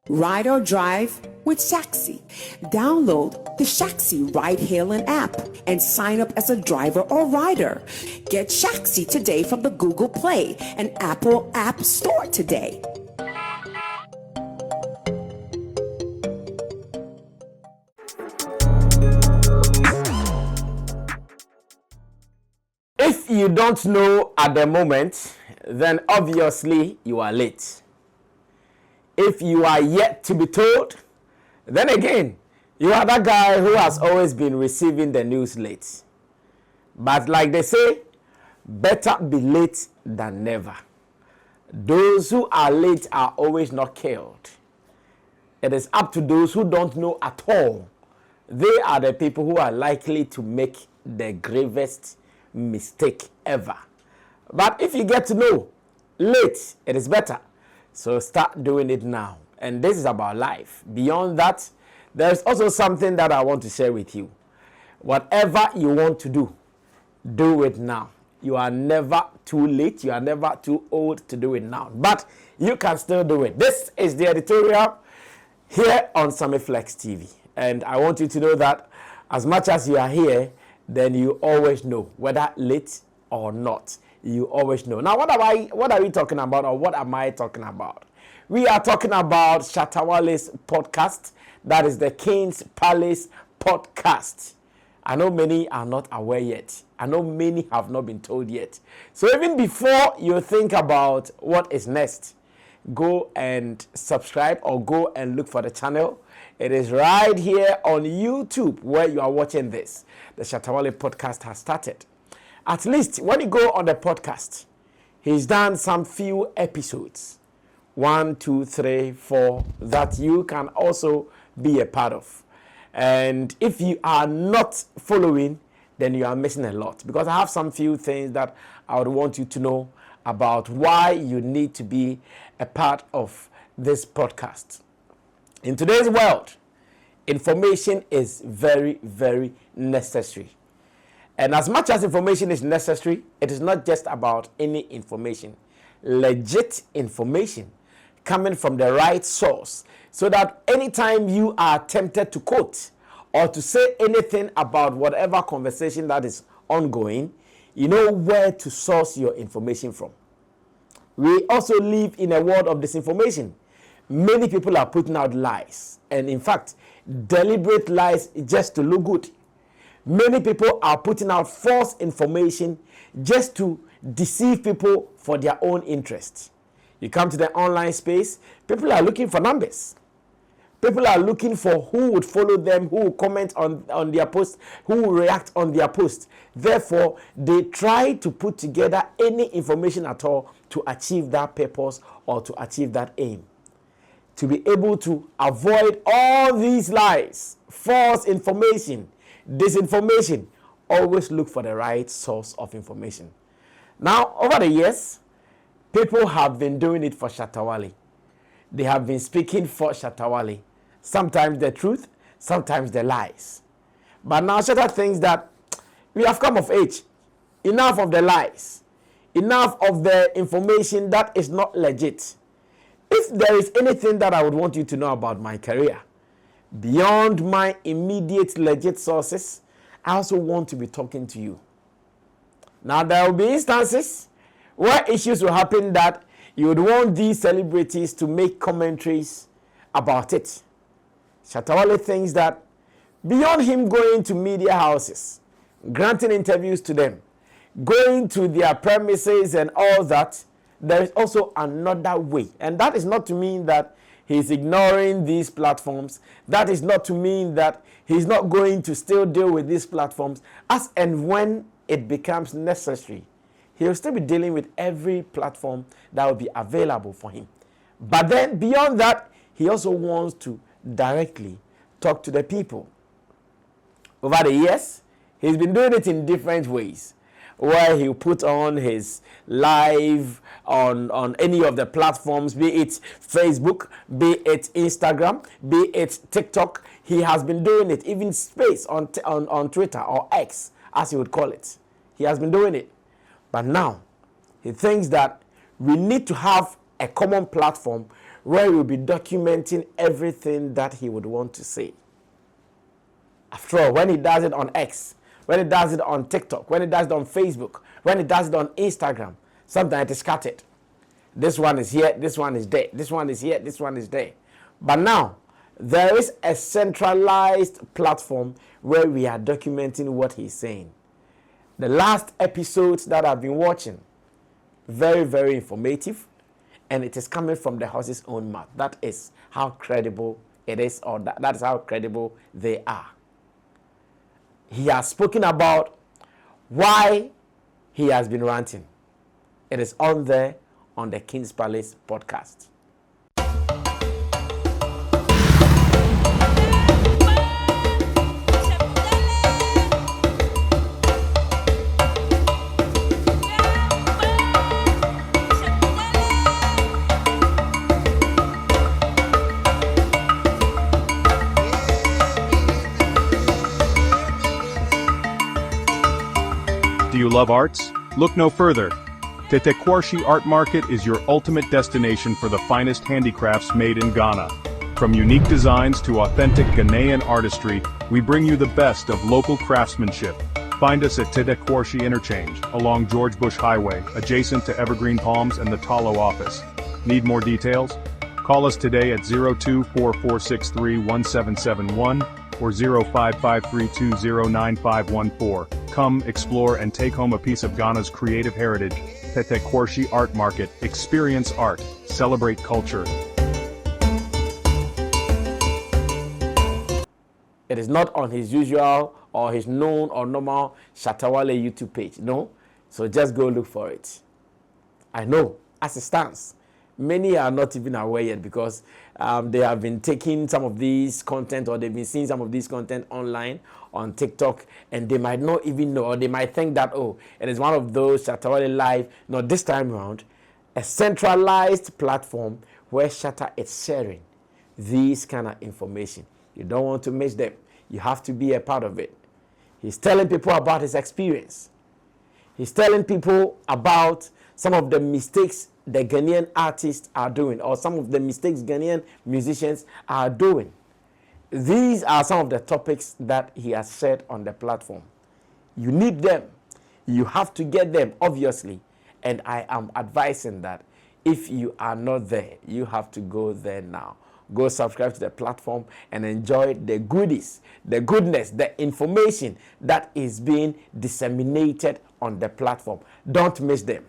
Ride or drive with Shaxi. Download the Shaxi ride-hailing app and sign up as a driver or rider. Get Shaxi today from the Google Play and Apple App Store today. If you don't know at the moment, then obviously you are late. If you are yet to be told, then again, you are that guy who has always been receiving the news late. But like they say, better be late than never. Those who are late are always not killed. It is up to those who don't know at all. They are the people who are likely to make the gravest mistake ever. But if you get to know late, it is better. So start doing it now. And this is about life. Beyond that, there's also something that I want to share with you. Whatever you want to do it now. You are never too late. You are never too old to do it now. But you can still do it. This is the editorial here on Sammy Flex TV. And I want you to know that as much as you are here, then you always know, whether late or not. You always know. Now, what are we talking about, or what am I talking about? We are talking about Shatta Wale's podcast. That is the King's Palace podcast. I know many are not aware yet. I know many have not been told yet. So even before you think about what is next, go and subscribe or go and look for the channel. It is right here on YouTube where you are watching this. The Shatta Wale podcast has started. At least when you go on the podcast, he's done some few episodes. 1, 2, 3, 4 that you can also be a part of. And if you are not following, then you are missing a lot. Because I have some few things that I would want you to know about why you need to be a part of this podcast. In today's world, information is very, very necessary. And as much as information is necessary, it is not just about any information. Legit information coming from the right source, so that anytime you are tempted to quote or to say anything about whatever conversation that is ongoing, you know where to source your information from. We also live in a world of disinformation. Many people are putting out lies, and in fact, deliberate lies just to look good. Many people are putting out false information just to deceive people for their own interests. You come to the online space, people are looking for numbers. People are looking for who would follow them, who will comment on their post, who will react on their post. Therefore, they try to put together any information at all to achieve that purpose or to achieve that aim. To be able to avoid all these lies, false information, disinformation, always look for the right source of information. Now, over the years, people have been doing it for Shatta Wale. They have been speaking for Shatta Wale. Sometimes the truth, sometimes the lies. But now Shatta thinks that we have come of age. Enough of the lies. Enough of the information that is not legit. If there is anything that I would want you to know about my career, beyond my immediate legit sources, I also want to be talking to you. Now, there will be instances where issues will happen that you would want these celebrities to make commentaries about it. Shatta Wale thinks that beyond him going to media houses, granting interviews to them, going to their premises and all that, there is also another way. And that is not to mean that he's ignoring these platforms. That is not to mean that he's not going to still deal with these platforms as and when it becomes necessary. He'll still be dealing with every platform that will be available for him. But then beyond that, he also wants to directly talk to the people. Over the years, he's been doing it in different ways, where he'll put on his live on any of the platforms, be it Facebook, be it Instagram, be it TikTok. He has been doing it, even space on Twitter, or X, as he would call it. He has been doing it. But now, he thinks that we need to have a common platform where he will be documenting everything that he would want to say. After all, when he does it on X, when he does it on TikTok, when he does it on Facebook, when he does it on Instagram, sometimes it is scattered. This one is here, this one is there, this one is here, this one is there. But now, there is a centralized platform where we are documenting what he's saying. The last episodes that I've been watching, very, very informative, and it is coming from the horse's own mouth. That is how credible it is, or that is how credible they are. He has spoken about why he has been ranting. It is on there on the King's Palace podcast. Do you love arts? Look no further. Tetekwarshi Art Market is your ultimate destination for the finest handicrafts made in Ghana. From unique designs to authentic Ghanaian artistry, we bring you the best of local craftsmanship. Find us at Tetekwarshi Interchange, along George Bush Highway, adjacent to Evergreen Palms and the Talo office. Need more details? Call us today at 0244631771 or 0553209514. Come, explore, and take home a piece of Ghana's creative heritage. Tetekwarshi Art Market. Experience art. Celebrate culture. It is not on his usual or his known or normal Shatta Wale YouTube page. No. So just go look for it. I know, as it stands, many are not even aware yet because they have been taking some of these content, or they've been seeing some of these content online on TikTok, and they might not even know, or they might think that, oh, it is one of those Shatta Wale Live. No, this time around, a centralized platform where Shatta is sharing these kind of information. You don't want to miss them. You have to be a part of it. He's telling people about his experience. He's telling people about some of the mistakes the Ghanaian artists are doing, or some of the mistakes Ghanaian musicians are doing. These are some of the topics that he has shared on the platform. You need them. You have to get them, obviously. And I am advising that if you are not there, you have to go there now. Go subscribe to the platform and enjoy the goodies, the goodness, the information that is being disseminated on the platform. Don't miss them.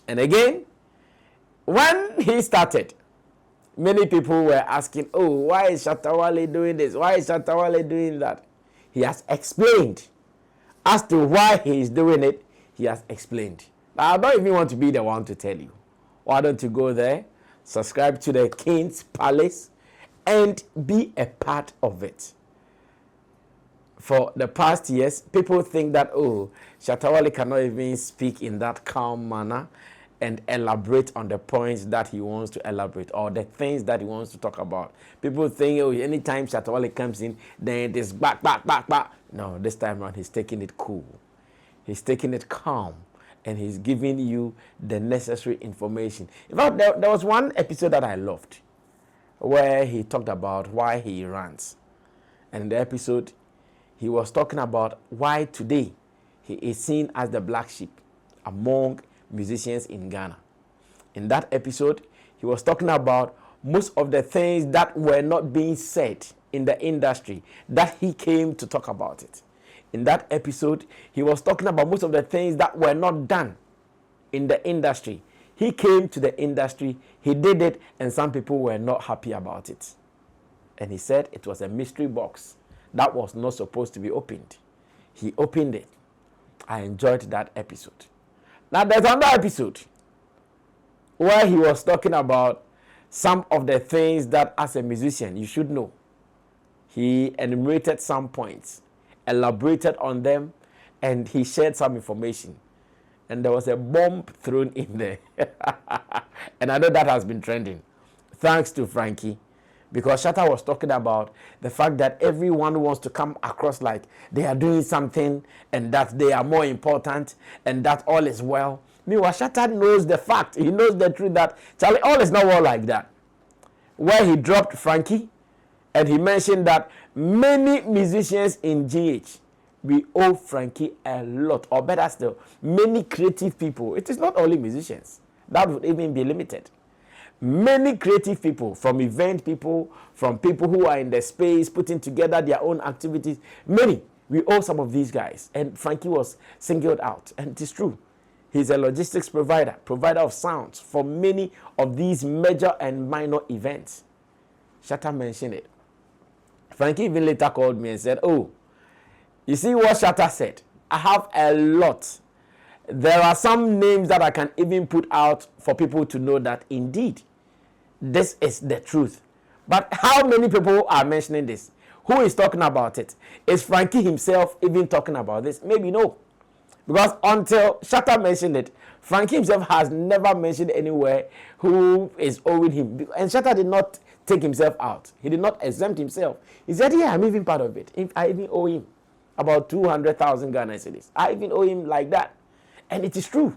And again, when he started, many people were asking, oh, why is Shatta Wale doing this? Why is Shatta Wale doing that? He has explained. As to why he is doing it, he has explained. Now, I don't even want to be the one to tell you. Why don't you go there, subscribe to the King's Palace, and be a part of it. For the past years, people think that, oh, Shatta Wale cannot even speak in that calm manner and elaborate on the points that he wants to elaborate, or the things that he wants to talk about. People think, oh, anytime Shatta Wale comes in, then it is back. No, this time around, he's taking it cool. He's taking it calm, and he's giving you the necessary information. In fact, there was one episode that I loved, where he talked about why he rants. And in the episode, he was talking about why today he is seen as the black sheep among musicians in Ghana. In that episode, he was talking about most of the things that were not being said in the industry, that he came to talk about it. In that episode, he was talking about most of the things that were not done in the industry. He came to the industry, he did it, and some people were not happy about it. And he said it was a mystery box that was not supposed to be opened. He opened it. I enjoyed that episode. Now, there's another episode where he was talking about some of the things that as a musician you should know. He enumerated some points, elaborated on them, and he shared some information. And there was a bomb thrown in there. And I know that has been trending. Thanks to Frankie. Because Shatta was talking about the fact that everyone wants to come across like they are doing something and that they are more important and that all is well. Meanwhile, Shatta knows the fact. He knows the truth that, Charlie, all is not well like that. where he dropped Frankie, and he mentioned that many musicians in GH, we owe Frankie a lot, or better still, many creative people. It is not only musicians. That would even be limited. Many creative people, from event people, from people who are in the space, putting together their own activities, many, we owe some of these guys. And Frankie was singled out, and it is true. He's a logistics provider of sounds for many of these major and minor events. Shatta mentioned it. Frankie even later called me and said, oh, you see what Shatta said? I have a lot. There are some names that I can even put out for people to know that indeed, this is the truth. But how many people are mentioning this? Who is talking about it? Is Frankie himself even talking about this? Maybe no. Because until Shatta mentioned it, Frankie himself has never mentioned anywhere who is owing him. And Shatta did not take himself out. He did not exempt himself. He said, yeah, I'm even part of it. I even owe him about 200,000 Ghana cedis. I even owe him like that. And it is true.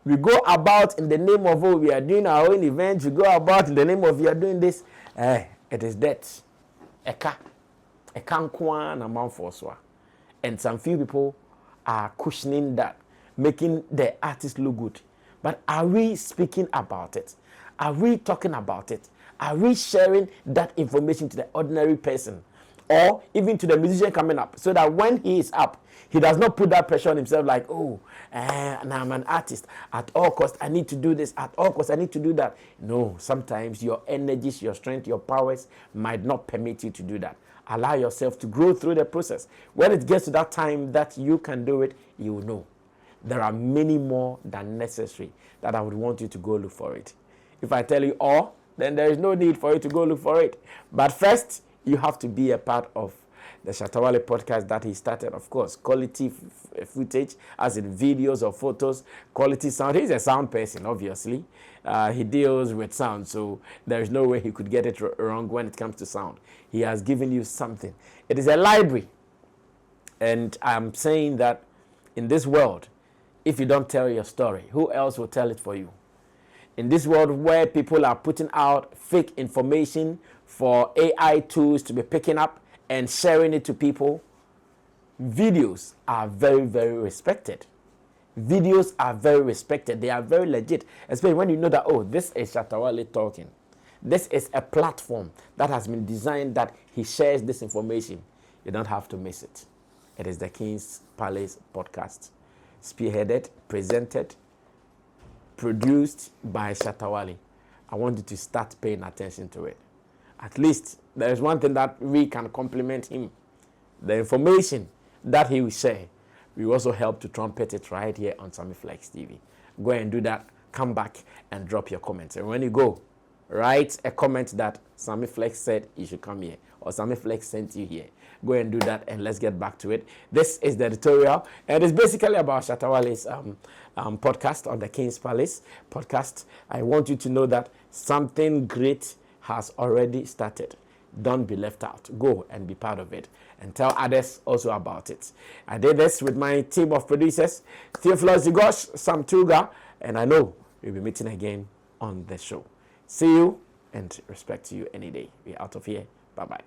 We go about in the name of, oh, we are doing our own events. We go about in the name of, we are doing this. It is debt. Eka nkwa na manfoswa. And some few people are cushioning that, making the artist look good. But are we speaking about it? Are we talking about it? Are we sharing that information to the ordinary person? Or even to the musician coming up, so that when he is up, he does not put that pressure on himself like, oh, now I'm an artist. At all costs, I need to do this. At all costs, I need to do that. No, sometimes your energies, your strength, your powers might not permit you to do that. Allow yourself to grow through the process. When it gets to that time that you can do it, you will know. There are many more than necessary that I would want you to go look for it. If I tell you all, then there is no need for you to go look for it. But first, you have to be a part of the Shatta Wale podcast that he started. Of course, quality footage, as in videos or photos, quality sound. He's a sound person, obviously. He deals with sound, so there is no way he could get it wrong when it comes to sound. He has given you something. It is a library. And I'm saying that in this world, if you don't tell your story, who else will tell it for you? In this world where people are putting out fake information for AI tools to be picking up and sharing it to people, videos are very, very respected. Videos are very respected. They are very legit, especially when you know that, oh, this is Shatta Wale talking. This is a platform that has been designed that he shares this information. You don't have to miss it. It is the King's Palace podcast, spearheaded, presented, produced by Shatta Wale. I want you to start paying attention to it. At least there is one thing that we can compliment him. The information that he will share, we also help to trumpet it right here on Sammy Flex TV. Go and do that. Come back and drop your comments. And when you go, write a comment that Sammy Flex said you should come here, or Sammy Flex sent you here. Go and do that, and let's get back to it. This is the editorial, and it's basically about Shatta Wale's podcast on the King's Palace podcast. I want you to know that something great has already started. Don't be left out. Go and be part of it, and tell others also about it. I did this with my team of producers, Theophilus Zigosh, Sam Tuga, and I know we'll be meeting again on the show. See you, and respect to you any day. We're out of here. Bye-bye.